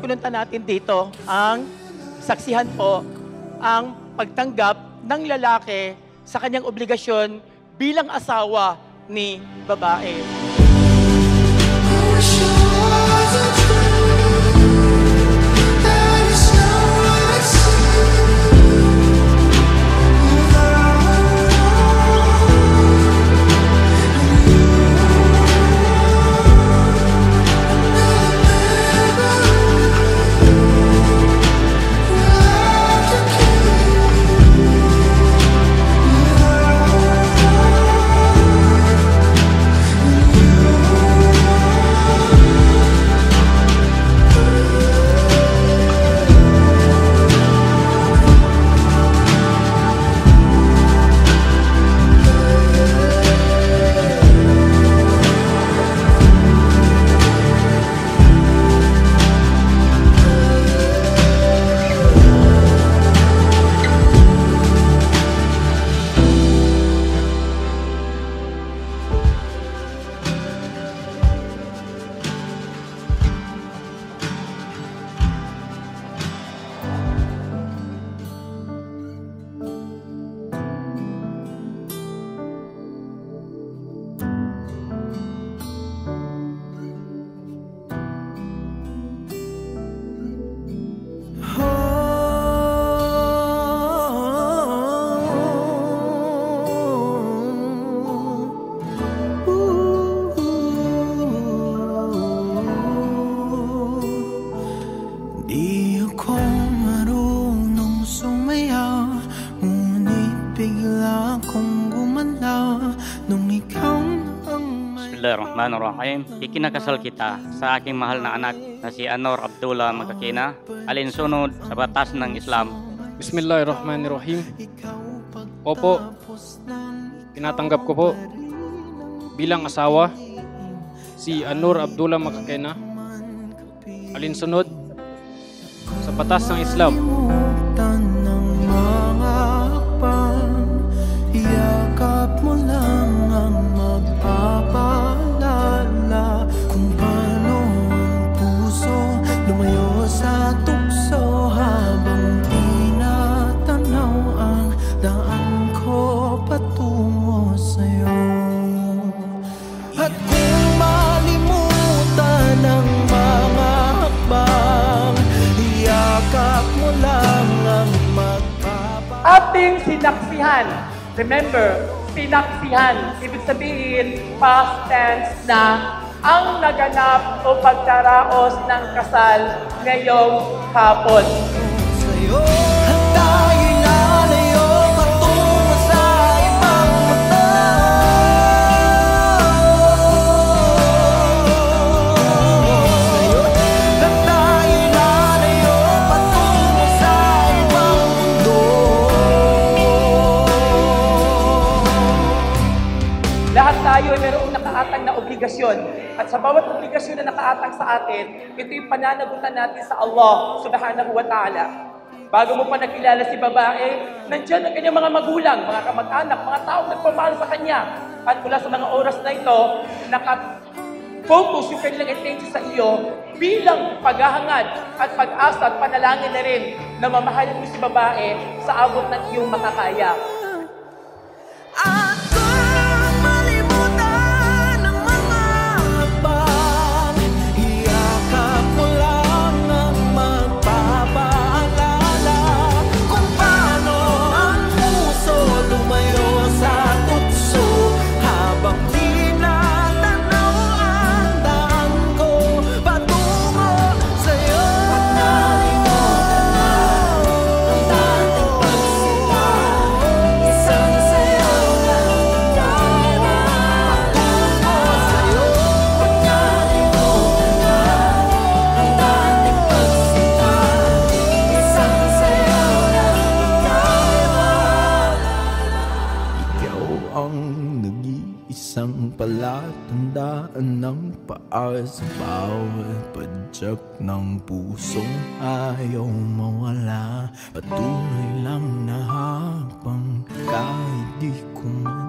pinunta natin dito ang saksihan po ang pagtanggap ng lalaki sa kanyang obligasyon bilang asawa ni babae. Bismillahirrahmanirrahim. Ikinakasal kita sa aking mahal na anak na si Anor Abdullah Magkakina, alinsunod sa batas ng Islam. Bismillahirrahmanirrahim. Opo, tinatanggap ko po bilang asawa si Anor Abdullah Magkakina, alinsunod sa batas ng Islam. Yakap mo lang ang magpapalala kung paano ang puso lumayo sa tukso habang tinatanaw ang daan ko patungo sa'yo. At kung malimutan ang mga hakbang, yakap mo lang ang magpapalala. Ating sinaksihan. Remember, sinaksihan, ibig sabihin, past tense na ang naganap o pagkaraos ng kasal ngayong hapon. Sa'yo, tayo'y lalayo patungo sa ibang mata. Sa'yo, tayo'y lalayo patungo sa ibang mundo. Lahat tayo ay mayroong nakaatang na obligasyon. At sa bawat obligasyon na nakaatang sa atin, ito yung pananagutan natin sa Allah subhanahu wa ta'ala. Bago mo pa nakilala si babae, nandiyan ang kanyang mga magulang, mga kamag-anak, mga taong nagpapahal sa kanya. At mula sa mga oras na ito, naka-focus yung kanilang attention sa iyo bilang paghahangad at pag-asa at panalangin na rin na mamahalin mo si babae sa abot ng iyong makakaya. At kung malimutan ang mga hakbang, yakap mo lang ang magpapaalala kung paano ang puso lumayo sa tukso habang tinatanaw ang daan ko patungo sa'yo. At nalimutan na ang dating pagsilang, isang sayaw lang ika'y patungo sa'yo. At nalimutan na ang dating pagsilang, isang sayaw lang ika'y ikaw ang nag-iisang palatandaan ng paas sa bawat padyak ng pusong ayaw mawala. Patuloy lang na habang kahit di ko man